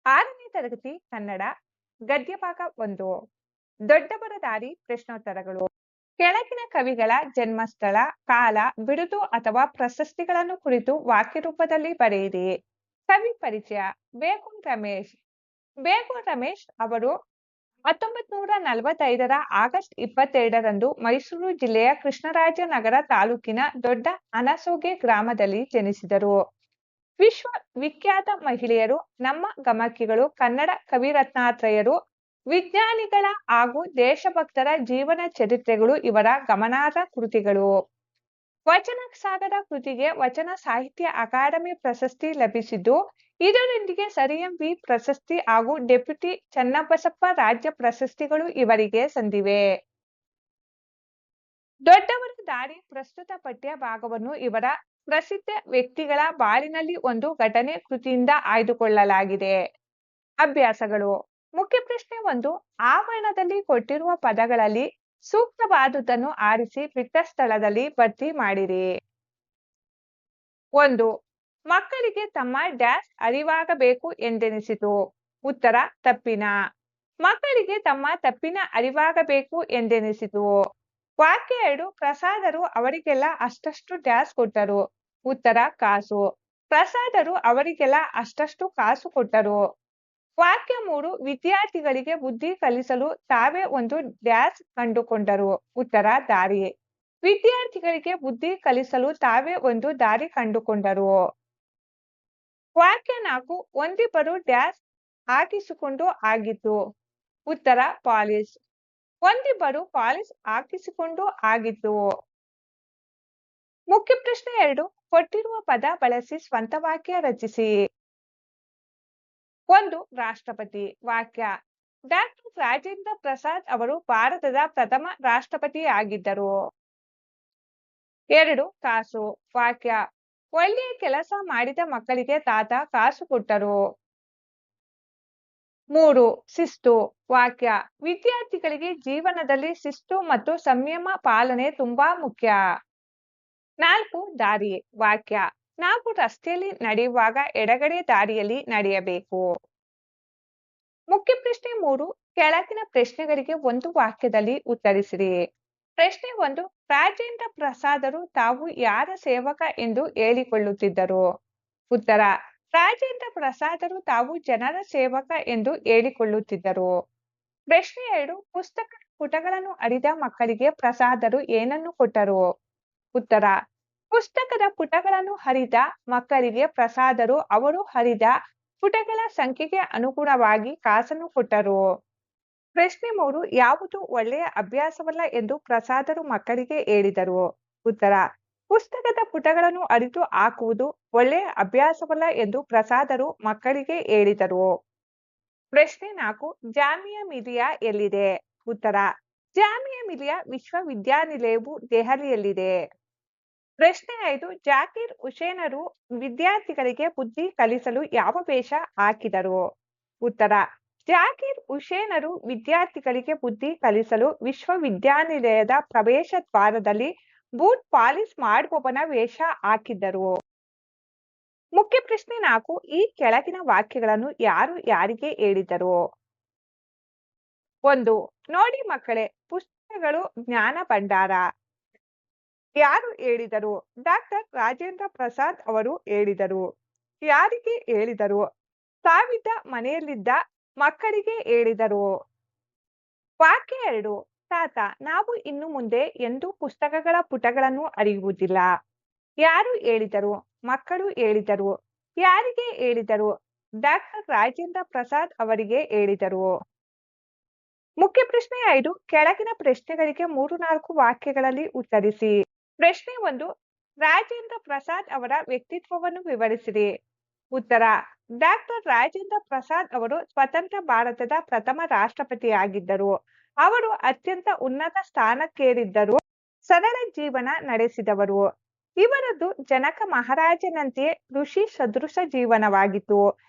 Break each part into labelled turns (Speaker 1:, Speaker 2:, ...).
Speaker 1: 6ನೇ ತರಗತಿ ಕನ್ನಡ ಗದ್ಯಭಾಗ 1 ದೊಡ್ಡವರ ದಾರಿ ಪ್ರಶ್ನೋತ್ತರಗಳು. ಕೆಳಗಿನ ಕವಿಗಳ ಜನ್ಮಸ್ಥಳ, ಕಾಲ, ಬಿರುದು ಅಥವಾ ಪ್ರಶಸ್ತಿಗಳನ್ನು ಕುರಿತು ವಾಕ್ಯ ರೂಪದಲ್ಲಿ ಬರೆಯಿರಿ. ಕವಿ ಪರಿಚಯ. ಬೇಗೂರು ರಮೇಶ್. ಬೇಗೂರು ರಮೇಶ್ ಅವರು 1945ರ ಆಗಸ್ಟ್ 22ರಂದು ಮೈಸೂರು ಜಿಲ್ಲೆಯ ಕೃಷ್ಣರಾಜನಗರ ತಾಲೂಕಿನ ದೊಡ್ಡ ಅನಸೋಗೆ ಗ್ರಾಮದಲ್ಲಿ ಜನಿಸಿದರು. ವಿಶ್ವ ವಿಖ್ಯಾತ ಮಹಿಳೆಯರು, ನಮ್ಮ ಗಮಕಿಗಳು, ಕನ್ನಡ ಕವಿರತ್ನಾತ್ರಯರು, ವಿಜ್ಞಾನಿಗಳ ಹಾಗೂ ದೇಶಭಕ್ತರ ಜೀವನ ಚರಿತ್ರೆಗಳು ಇವರ ಗಮನಾರ್ಹ ಕೃತಿಗಳು. ವಚನ ಸಾಗರ ಕೃತಿಗೆ ವಚನ ಸಾಹಿತ್ಯ ಅಕಾಡೆಮಿ ಪ್ರಶಸ್ತಿ ಲಭಿಸಿದ್ದು, ಇದರೊಂದಿಗೆ ಸರ್ ಎಂ.ವಿ. ಪ್ರಶಸ್ತಿ ಹಾಗೂ ಡೆಪ್ಯೂಟಿ ಚನ್ನಬಸಪ್ಪ ರಾಜ್ಯ ಪ್ರಶಸ್ತಿಗಳು ಇವರಿಗೆ ಸಂದಿವೆ. ದೊಡ್ಡವರ ದಾರಿ ಪ್ರಸ್ತುತ ಪಠ್ಯ ಭಾಗವನ್ನು ಇವರ ಪ್ರಸಿದ್ಧ ವ್ಯಕ್ತಿಗಳ ಬಾಳಿನಲ್ಲಿ ಒಂದು ಘಟನೆ ಕೃತಿಯಿಂದ ಆಯ್ದುಕೊಳ್ಳಲಾಗಿದೆ. ಅಭ್ಯಾಸಗಳು. ಮುಖ್ಯ ಪ್ರಶ್ನೆ 1. ಆವರಣದಲ್ಲಿ ಕೊಟ್ಟಿರುವ ಪದಗಳಲ್ಲಿ ಸೂಕ್ತವಾದುದನ್ನು ಆರಿಸಿ ಬಿಟ್ಟ ಸ್ಥಳದಲ್ಲಿ ಭರ್ತಿ ಮಾಡಿರಿ. 1. ಮಕ್ಕಳಿಗೆ ತಮ್ಮ ಡ್ಯಾಶ್ ಅರಿವಾಗಬೇಕು ಎಂದೆನಿಸಿತು. ಉತ್ತರ ತಪ್ಪಿನ. ಮಕ್ಕಳಿಗೆ ತಮ್ಮ ತಪ್ಪಿನ ಅರಿವಾಗಬೇಕು ಎಂದೆನಿಸಿತು. ವಾಕ್ಯ 2. ಪ್ರಸಾದರು ಅವರಿಗೆಲ್ಲ ಅಷ್ಟಷ್ಟು ಡ್ಯಾಶ್ ಕೊಟ್ಟರು. ಉತ್ತರ ಕಾಸು. ಪ್ರಸಾದರು ಅವರಿಗೆಲ್ಲ ಅಷ್ಟಷ್ಟು ಕಾಸು ಕೊಟ್ಟರು. ವಾಕ್ಯ 3. ವಿದ್ಯಾರ್ಥಿಗಳಿಗೆ ಬುದ್ಧಿ ಕಲಿಸಲು ತಾವೇ ಒಂದು ಡ್ಯಾಶ್ ಕಂಡುಕೊಂಡರು. ಉತ್ತರ ದಾರಿ. ವಿದ್ಯಾರ್ಥಿಗಳಿಗೆ ಬುದ್ಧಿ ಕಲಿಸಲು ತಾವೇ ಒಂದು ದಾರಿ ಕಂಡುಕೊಂಡರು. ವಾಕ್ಯ 4. ಒಂದಿಬ್ಬರು ಡ್ಯಾಶ್ ಹಾಕಿಸಿಕೊಂಡು ಆಗಿತ್ತು. ಉತ್ತರ ಪಾಲಿಶ್. ಒಂದಿಬ್ಬರು ಪಾಲಿಶ್ ಹಾಕಿಸಿಕೊಂಡು ಆಗಿತ್ತು. ಮುಖ್ಯ ಪ್ರಶ್ನೆ 2. ಕೊಟ್ಟಿರುವ ಪದ ಬಳಸಿ ಸ್ವಂತ ವಾಕ್ಯ ರಚಿಸಿ. 1. ರಾಷ್ಟ್ರಪತಿ. ವಾಕ್ಯ. ಡಾಕ್ಟರ್ ರಾಜೇಂದ್ರ ಪ್ರಸಾದ್ ಅವರು ಭಾರತದ ಪ್ರಥಮ ರಾಷ್ಟ್ರಪತಿ ಆಗಿದ್ದರು. 2. ಕಾಸು. ವಾಕ್ಯ. ಒಳ್ಳೆಯ ಕೆಲಸ ಮಾಡಿದ ಮಕ್ಕಳಿಗೆ ತಾತ ಕಾಸು ಕೊಟ್ಟರು. 3. ಶಿಸ್ತು. ವಾಕ್ಯ. ವಿದ್ಯಾರ್ಥಿಗಳಿಗೆ ಜೀವನದಲ್ಲಿ ಶಿಸ್ತು ಮತ್ತು ಸಂಯಮ ಪಾಲನೆ ತುಂಬಾ ಮುಖ್ಯ. 4. ದಾರಿ. ವಾಕ್ಯ. ನಾವು ರಸ್ತೆಯಲ್ಲಿ ನಡೆಯುವಾಗ ಎಡಗಡೆ ದಾರಿಯಲ್ಲಿ ನಡೆಯಬೇಕು. ಮುಖ್ಯ ಪ್ರಶ್ನೆ 3. ಕೆಳಗಿನ ಪ್ರಶ್ನೆಗಳಿಗೆ ಒಂದು ವಾಕ್ಯದಲ್ಲಿ ಉತ್ತರಿಸಿರಿ. ಪ್ರಶ್ನೆ 1. ರಾಜೇಂದ್ರ ಪ್ರಸಾದರು ತಾವು ಯಾರ ಸೇವಕ ಎಂದು ಹೇಳಿಕೊಳ್ಳುತ್ತಿದ್ದರು. ಉತ್ತರ. ರಾಜೇಂದ್ರ ಪ್ರಸಾದರು ತಾವು ಜನರ ಸೇವಕ ಎಂದು ಹೇಳಿಕೊಳ್ಳುತ್ತಿದ್ದರು. ಪ್ರಶ್ನೆ 2. ಪುಸ್ತಕ ಪುಟಗಳನ್ನು ಹರಿದ ಮಕ್ಕಳಿಗೆ ಪ್ರಸಾದರು ಏನನ್ನು ಕೊಟ್ಟರು. ಉತ್ತರ. ಪುಸ್ತಕದ ಪುಟಗಳನ್ನು ಹರಿದ ಮಕ್ಕಳಿಗೆ ಪ್ರಸಾದರು ಅವರು ಹರಿದ ಪುಟಗಳ ಸಂಖ್ಯೆಗೆ ಅನುಗುಣವಾಗಿ ಕಾಸನ್ನು ಕೊಟ್ಟರು. ಪ್ರಶ್ನೆ 3. ಯಾವುದು ಒಳ್ಳೆಯ ಅಭ್ಯಾಸವಲ್ಲ ಎಂದು ಪ್ರಸಾದರು ಮಕ್ಕಳಿಗೆ ಹೇಳಿದರು. ಉತ್ತರ. ಪುಸ್ತಕದ ಪುಟಗಳನ್ನು ಹರಿದು ಹಾಕುವುದು ಒಳ್ಳೆಯ ಅಭ್ಯಾಸವಲ್ಲ ಎಂದು ಪ್ರಸಾದರು ಮಕ್ಕಳಿಗೆ ಹೇಳಿದರು. ಪ್ರಶ್ನೆ 4. ಜಾಮಿಯಾ ಮಿಲಿಯಾ ಎಲ್ಲಿದೆ. ಉತ್ತರ. ಜಾಮಿಯಾ ಮಿಲಿಯಾ ವಿಶ್ವವಿದ್ಯಾನಿಲಯವು ದೆಹಲಿಯಲ್ಲಿದೆ. ಪ್ರಶ್ನೆ 5. ಜಾಕೀರ್ ಹುಸೇನರು ವಿದ್ಯಾರ್ಥಿಗಳಿಗೆ ಬುದ್ಧಿ ಕಲಿಸಲು ಯಾವ ವೇಷ ಹಾಕಿದರು. ಉತ್ತರ. ಜಾಕೀರ್ ಹುಸೇನರು ವಿದ್ಯಾರ್ಥಿಗಳಿಗೆ ಬುದ್ಧಿ ಕಲಿಸಲು ವಿಶ್ವವಿದ್ಯಾನಿಲಯದ ಪ್ರವೇಶ ದ್ವಾರದಲ್ಲಿ ಬೂಟ್ ಪಾಲಿಶ್ ಮಾಡುವವನ ವೇಷ ಹಾಕಿದ್ದರು. ಮುಖ್ಯ ಪ್ರಶ್ನೆ 4. ಈ ಕೆಳಗಿನ ವಾಕ್ಯಗಳನ್ನು ಯಾರು ಯಾರಿಗೆ ಹೇಳಿದರು. 1. ನೋಡಿ ಮಕ್ಕಳೇ, ಪುಸ್ತಕಗಳು ಜ್ಞಾನ ಭಂಡಾರ. ಯಾರು ಹೇಳಿದರು. ಡಾಕ್ಟರ್ ರಾಜೇಂದ್ರ ಪ್ರಸಾದ್ ಅವರು ಹೇಳಿದರು. ಯಾರಿಗೆ ಹೇಳಿದರು. ತಾವಿದ್ದ ಮನೆಯಲ್ಲಿದ್ದ ಮಕ್ಕಳಿಗೆ ಹೇಳಿದರು. ವಾಕ್ಯ 2. ತಾತ, ನಾವು ಇನ್ನು ಮುಂದೆ ಎಂದೂ ಪುಸ್ತಕಗಳ ಪುಟಗಳನ್ನು ಹರಿಯುವುದಿಲ್ಲ. ಯಾರು ಹೇಳಿದರು. ಮಕ್ಕಳು ಹೇಳಿದರು. ಯಾರಿಗೆ ಹೇಳಿದರು. ಡಾಕ್ಟರ್ ರಾಜೇಂದ್ರ ಪ್ರಸಾದ್ ಅವರಿಗೆ ಹೇಳಿದರು. ಮುಖ್ಯ ಪ್ರಶ್ನೆ 5. ಕೆಳಗಿನ ಪ್ರಶ್ನೆಗಳಿಗೆ 3-4 ವಾಕ್ಯಗಳಲ್ಲಿ ಉತ್ತರಿಸಿ. ಪ್ರಶ್ನೆ 1. ರಾಜೇಂದ್ರ ಪ್ರಸಾದ್ ಅವರ ವ್ಯಕ್ತಿತ್ವವನ್ನು ವಿವರಿಸಿರಿ. ಉತ್ತರ. ಡಾಕ್ಟರ್ ರಾಜೇಂದ್ರ ಪ್ರಸಾದ್ ಅವರು ಸ್ವತಂತ್ರ ಭಾರತದ ಪ್ರಥಮ ರಾಷ್ಟ್ರಪತಿಯಾಗಿದ್ದರು. ಅವರು ಅತ್ಯಂತ ಉನ್ನತ ಸ್ಥಾನಕ್ಕೇರಿದ್ದರು. ಸರಳ ಜೀವನ ನಡೆಸಿದವರು. ಇವರದ್ದು ಜನಕ ಮಹಾರಾಜನಂತೆಯೇ ಋಷಿ ಸದೃಶ ಜೀವನವಾಗಿತ್ತು.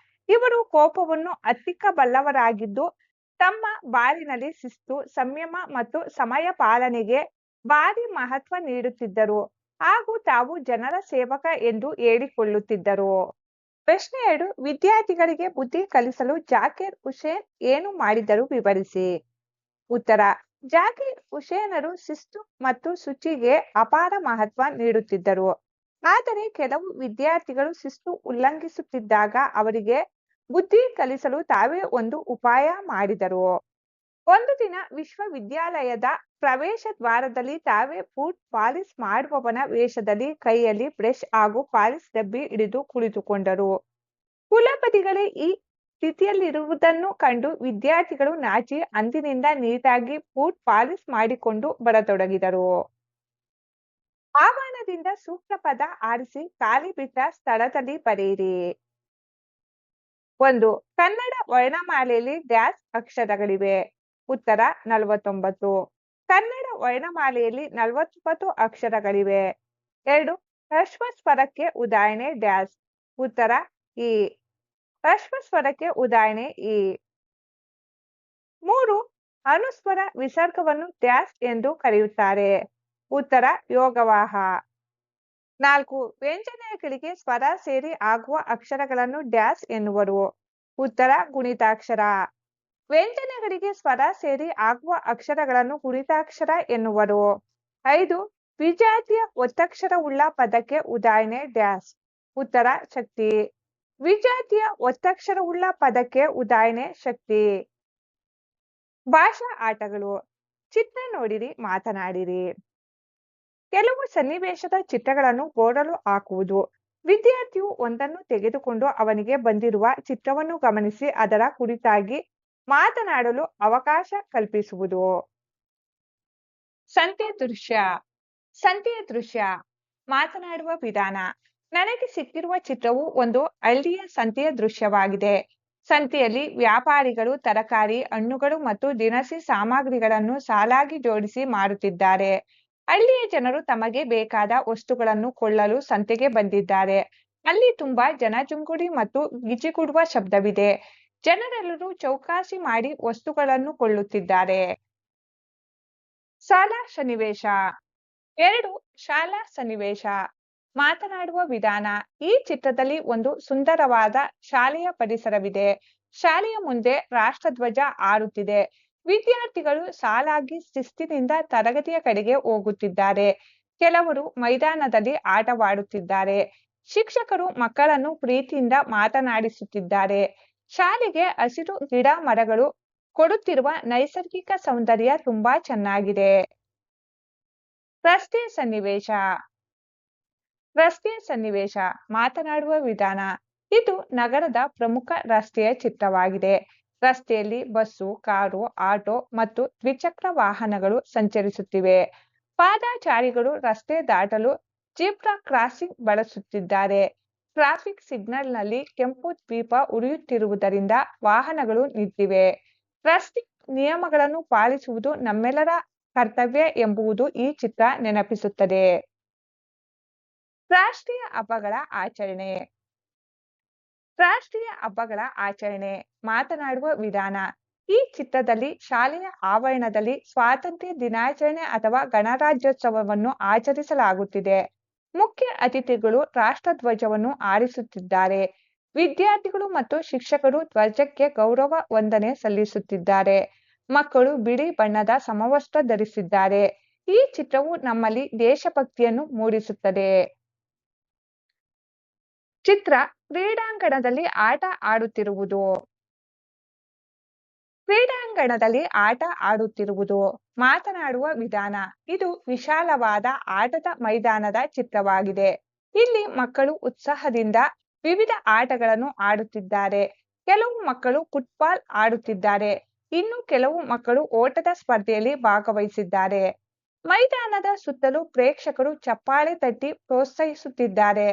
Speaker 1: ಇವರು ಕೋಪವನ್ನು ಹತ್ತಿಕ್ಕಬಲ್ಲವರಾಗಿದ್ದು, ತಮ್ಮ ಬಾಳಿನಲ್ಲಿ ಶಿಸ್ತು, ಸಂಯಮ ಮತ್ತು ಸಮಯ ಪಾಲನೆಗೆ ಭಾರಿ ಮಹತ್ವ ನೀಡುತ್ತಿದ್ದರು ಹಾಗೂ ತಾವು ಜನರ ಸೇವಕ ಎಂದು ಹೇಳಿಕೊಳ್ಳುತ್ತಿದ್ದರು. ಪ್ರಶ್ನೆ 2, ವಿದ್ಯಾರ್ಥಿಗಳಿಗೆ ಬುದ್ಧಿ ಕಲಿಸಲು ಜಾಕಿರ್ ಹುಸೇನ್ ಏನು ಮಾಡಿದರು ವಿವರಿಸಿ. ಉತ್ತರ, ಜಾಕಿರ್ ಹುಸೇನರು ಶಿಸ್ತು ಮತ್ತು ಶುಚಿಗೆ ಅಪಾರ ಮಹತ್ವ ನೀಡುತ್ತಿದ್ದರು. ಆದರೆ ಕೆಲವು ವಿದ್ಯಾರ್ಥಿಗಳು ಶಿಸ್ತು ಉಲ್ಲಂಘಿಸುತ್ತಿದ್ದಾಗ ಅವರಿಗೆ ಬುದ್ಧಿ ಕಲಿಸಲು ತಾವೇ ಒಂದು ಉಪಾಯ ಮಾಡಿದರು. ಒಂದು ದಿನ ವಿಶ್ವವಿದ್ಯಾಲಯದ ಪ್ರವೇಶ ದ್ವಾರದಲ್ಲಿ ತಾವೇ ಬೂಟ್ ಪಾಲಿಶ್ ಮಾಡುವವನ ವೇಷದಲ್ಲಿ ಕೈಯಲ್ಲಿ ಬ್ರಷ್ ಹಾಗೂ ಪಾಲಿಶ್ ಡಬ್ಬಿ ಹಿಡಿದು ಕುಳಿತುಕೊಂಡರು. ಕುಲಪತಿಗಳೇ ಈ ಸ್ಥಿತಿಯಲ್ಲಿರುವುದನ್ನು ಕಂಡು ವಿದ್ಯಾರ್ಥಿಗಳು ನಾಚಿ ಅಂದಿನಿಂದ ನೀಟಾಗಿ ಬೂಟ್ ಪಾಲಿಶ್ ಮಾಡಿಕೊಂಡು ಬರತೊಡಗಿದರು. ಆಹ್ವಾನದಿಂದ ಸೂಕ್ತ ಪದ ಆರಿಸಿ ಖಾಲಿ ಬಿಟ್ಟ ಸ್ಥಳದಲ್ಲಿ ಬರೆಯಿರಿ. 1. ಕನ್ನಡ ವರ್ಣಮಾಲೆಯಲ್ಲಿ ಡ್ಯಾಶ್ ಅಕ್ಷರಗಳಿವೆ. ಉತ್ತರ 49. ಕನ್ನಡ ವರ್ಣಮಾಲೆಯಲ್ಲಿ 49 ಅಕ್ಷರಗಳಿವೆ. 2. ಹ್ರಸ್ವ ಸ್ವರಕ್ಕೆ ಉದಾಹರಣೆ ಡ್ಯಾಶ್. ಉತ್ತರ ಇ. ಹ್ರಸ್ವ ಸ್ವರಕ್ಕೆ ಉದಾಹರಣೆ ಇ. 3. ಅನುಸ್ವರ ವಿಸರ್ಗವನ್ನು ಡ್ಯಾಶ್ ಎಂದು ಕರೆಯುತ್ತಾರೆ. ಉತ್ತರ ಯೋಗವಾಹ. 4. ವ್ಯಂಜನಗಳಿಗೆ ಸ್ವರ ಸೇರಿ ಆಗುವ ಅಕ್ಷರಗಳನ್ನು ಡ್ಯಾಶ್ ಎನ್ನುವರು. ಉತ್ತರ ಗುಣಿತಾಕ್ಷರ. ವ್ಯಂಜನಗಳಿಗೆ ಸ್ವರ ಸೇರಿ ಆಗುವ ಅಕ್ಷರಗಳನ್ನು ಗುಣಿತಾಕ್ಷರ ಎನ್ನುವರು. 5. ವಿಜಾತಿಯ ಒತ್ತಕ್ಷರವುಳ್ಳ ಪದಕ್ಕೆ ಉದಾಹರಣೆ ಡ್ಯಾಶ್. ಉತ್ತರ ಶಕ್ತಿ. ವಿಜಾತಿಯ ಒತ್ತಕ್ಷರವುಳ್ಳ ಪದಕ್ಕೆ ಉದಾಹರಣೆ ಶಕ್ತಿ. ಭಾಷಾ ಆಟಗಳು. ಚಿತ್ರ ನೋಡಿರಿ, ಮಾತನಾಡಿರಿ. ಕೆಲವು ಸನ್ನಿವೇಶದ ಚಿತ್ರಗಳನ್ನು ಬೋರ್ಡಲು ಹಾಕುವುದು. ವಿದ್ಯಾರ್ಥಿಯು ಒಂದನ್ನು ತೆಗೆದುಕೊಂಡು ಅವನಿಗೆ ಬಂದಿರುವ ಚಿತ್ರವನ್ನು ಗಮನಿಸಿ ಅದರ ಕುರಿತಾಗಿ ಮಾತನಾಡಲು ಅವಕಾಶ ಕಲ್ಪಿಸುವುದು. ಸಂತೆ ದೃಶ್ಯ. ಸಂತೆಯ ದೃಶ್ಯ. ಮಾತನಾಡುವ ವಿಧಾನ. ನನಗೆ ಸಿಕ್ಕಿರುವ ಚಿತ್ರವು ಒಂದು ಹಳ್ಳಿಯ ಸಂತೆಯ ದೃಶ್ಯವಾಗಿದೆ. ಸಂತೆಯಲ್ಲಿ ವ್ಯಾಪಾರಿಗಳು ತರಕಾರಿ, ಹಣ್ಣುಗಳು ಮತ್ತು ದಿನಸಿ ಸಾಮಗ್ರಿಗಳನ್ನು ಸಾಲಾಗಿ ಜೋಡಿಸಿ ಮಾರುತ್ತಿದ್ದಾರೆ. ಹಳ್ಳಿಯ ಜನರು ತಮಗೆ ಬೇಕಾದ ವಸ್ತುಗಳನ್ನು ಕೊಳ್ಳಲು ಸಂತೆಗೆ ಬಂದಿದ್ದಾರೆ. ಅಲ್ಲಿ ತುಂಬಾ ಜನಜಂಗುಳಿ ಮತ್ತು ಗಿಜಿಗುಡುವ ಶಬ್ದವಿದೆ. ಜನರೆಲ್ಲರೂ ಚೌಕಾಸಿ ಮಾಡಿ ವಸ್ತುಗಳನ್ನು ಕೊಳ್ಳುತ್ತಿದ್ದಾರೆ. ಶಾಲಾ ಸನ್ನಿವೇಶ. 2. ಶಾಲಾ ಸನ್ನಿವೇಶ. ಮಾತನಾಡುವ ವಿಧಾನ. ಈ ಚಿತ್ರದಲ್ಲಿ ಒಂದು ಸುಂದರವಾದ ಶಾಲೆಯ ಪರಿಸರವಿದೆ. ಶಾಲೆಯ ಮುಂದೆ ರಾಷ್ಟ್ರಧ್ವಜ ಹಾರುತ್ತಿದೆ. ವಿದ್ಯಾರ್ಥಿಗಳು ಸಾಲಾಗಿ ಶಿಸ್ತಿನಿಂದ ತರಗತಿಯ ಕಡೆಗೆ ಹೋಗುತ್ತಿದ್ದಾರೆ. ಕೆಲವರು ಮೈದಾನದಲ್ಲಿ ಆಟವಾಡುತ್ತಿದ್ದಾರೆ. ಶಿಕ್ಷಕರು ಮಕ್ಕಳನ್ನು ಪ್ರೀತಿಯಿಂದ ಮಾತನಾಡಿಸುತ್ತಿದ್ದಾರೆ. ಶಾಲೆಗೆ ಹಸಿರು ಗಿಡ ಮರಗಳು ಕೊಡುತ್ತಿರುವ ನೈಸರ್ಗಿಕ ಸೌಂದರ್ಯ ತುಂಬಾ ಚೆನ್ನಾಗಿದೆ. ರಸ್ತೆ ಸನ್ನಿವೇಶ. ರಸ್ತೆಯ ಸನ್ನಿವೇಶ. ಮಾತನಾಡುವ ವಿಧಾನ. ಇದು ನಗರದ ಪ್ರಮುಖ ರಸ್ತೆಯ ಚಿತ್ರವಾಗಿದೆ. ರಸ್ತೆಯಲ್ಲಿ ಬಸ್ಸು, ಕಾರು, ಆಟೋ ಮತ್ತು ದ್ವಿಚಕ್ರ ವಾಹನಗಳು ಸಂಚರಿಸುತ್ತಿವೆ. ಪಾದಚಾರಿಗಳು ರಸ್ತೆ ದಾಟಲು ಜೀಬ್ರಾ ಕ್ರಾಸಿಂಗ್ ಬಳಸುತ್ತಿದ್ದಾರೆ. ಟ್ರಾಫಿಕ್ ಸಿಗ್ನಲ್ನಲ್ಲಿ ಕೆಂಪು ದೀಪ ಉರಿಯುತ್ತಿರುವುದರಿಂದ ವಾಹನಗಳು ನಿಂತಿವೆ. ರಸ್ತೆ ನಿಯಮಗಳನ್ನು ಪಾಲಿಸುವುದು ನಮ್ಮೆಲ್ಲರ ಕರ್ತವ್ಯ ಎಂಬುದು ಈ ಚಿತ್ರ ನೆನಪಿಸುತ್ತದೆ. ರಾಷ್ಟ್ರೀಯ ಹಬ್ಬಗಳ ಆಚರಣೆ. ರಾಷ್ಟ್ರೀಯ ಹಬ್ಬಗಳ ಆಚರಣೆ. ಮಾತನಾಡುವ ವಿಧಾನ. ಈ ಚಿತ್ರದಲ್ಲಿ ಶಾಲೆಯ ಆವರಣದಲ್ಲಿ ಸ್ವಾತಂತ್ರ್ಯ ದಿನಾಚರಣೆ ಅಥವಾ ಗಣರಾಜ್ಯೋತ್ಸವವನ್ನು ಆಚರಿಸಲಾಗುತ್ತಿದೆ. ಮುಖ್ಯ ಅತಿಥಿಗಳು ರಾಷ್ಟ್ರಧ್ವಜವನ್ನು ಹಾರಿಸುತ್ತಿದ್ದಾರೆ. ವಿದ್ಯಾರ್ಥಿಗಳು ಮತ್ತು ಶಿಕ್ಷಕರು ಧ್ವಜಕ್ಕೆ ಗೌರವ ವಂದನೆ ಸಲ್ಲಿಸುತ್ತಿದ್ದಾರೆ. ಮಕ್ಕಳು ಬಿಳಿ ಬಣ್ಣದ ಸಮವಸ್ತ್ರ ಧರಿಸಿದ್ದಾರೆ. ಈ ಚಿತ್ರವು ನಮ್ಮಲ್ಲಿ ದೇಶಭಕ್ತಿಯನ್ನು ಮೂಡಿಸುತ್ತದೆ. ಚಿತ್ರ ಕ್ರೀಡಾಂಗಣದಲ್ಲಿ ಆಟ ಆಡುತ್ತಿರುವುದು. ಕ್ರೀಡಾಂಗಣದಲ್ಲಿ ಆಟ ಆಡುತ್ತಿರುವುದು. ಮಾತನಾಡುವ ವಿಧಾನ. ಇದು ವಿಶಾಲವಾದ ಆಟದ ಮೈದಾನದ ಚಿತ್ರವಾಗಿದೆ. ಇಲ್ಲಿ ಮಕ್ಕಳು ಉತ್ಸಾಹದಿಂದ ವಿವಿಧ ಆಟಗಳನ್ನು ಆಡುತ್ತಿದ್ದಾರೆ. ಕೆಲವು ಮಕ್ಕಳು ಫುಟ್ಬಾಲ್ ಆಡುತ್ತಿದ್ದಾರೆ. ಇನ್ನು ಕೆಲವು ಮಕ್ಕಳು ಓಟದ ಸ್ಪರ್ಧೆಯಲ್ಲಿ ಭಾಗವಹಿಸಿದ್ದಾರೆ. ಮೈದಾನದ ಸುತ್ತಲೂ ಪ್ರೇಕ್ಷಕರು ಚಪ್ಪಾಳೆ ತಟ್ಟಿ ಪ್ರೋತ್ಸಾಹಿಸುತ್ತಿದ್ದಾರೆ.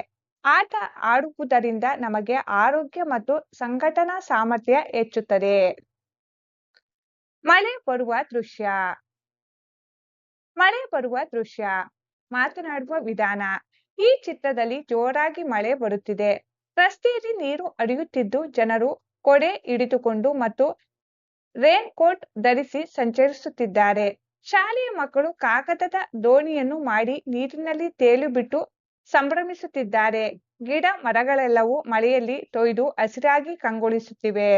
Speaker 1: ಆಟ ಆಡುವುದರಿಂದ ನಮಗೆ ಆರೋಗ್ಯ ಮತ್ತು ಸಂಘಟನಾ ಸಾಮರ್ಥ್ಯ ಹೆಚ್ಚುತ್ತದೆ. ಮಳೆ ಬರುವ ದೃಶ್ಯ. ಮಳೆ ಬರುವ ದೃಶ್ಯ. ಮಾತನಾಡುವ ವಿಧಾನ. ಈ ಚಿತ್ರದಲ್ಲಿ ಜೋರಾಗಿ ಮಳೆ ಬರುತ್ತಿದೆ. ರಸ್ತೆಯಲ್ಲಿ ನೀರು ಹರಿಯುತ್ತಿದ್ದು ಜನರು ಕೊಡೆ ಹಿಡಿದುಕೊಂಡು ಮತ್ತು ರೇನ್ ಕೋಟ್ ಧರಿಸಿ ಸಂಚರಿಸುತ್ತಿದ್ದಾರೆ. ಶಾಲೆಯ ಮಕ್ಕಳು ಕಾಗದದ ದೋಣಿಯನ್ನು ಮಾಡಿ ನೀರಿನಲ್ಲಿ ತೇಲು ಬಿಟ್ಟು ಸಂಭ್ರಮಿಸುತ್ತಿದ್ದಾರೆ. ಗಿಡ ಮರಗಳೆಲ್ಲವೂ ಮಳೆಯಲ್ಲಿ ತೊಯ್ದು ಹಸಿರಾಗಿ ಕಂಗೊಳಿಸುತ್ತಿವೆ.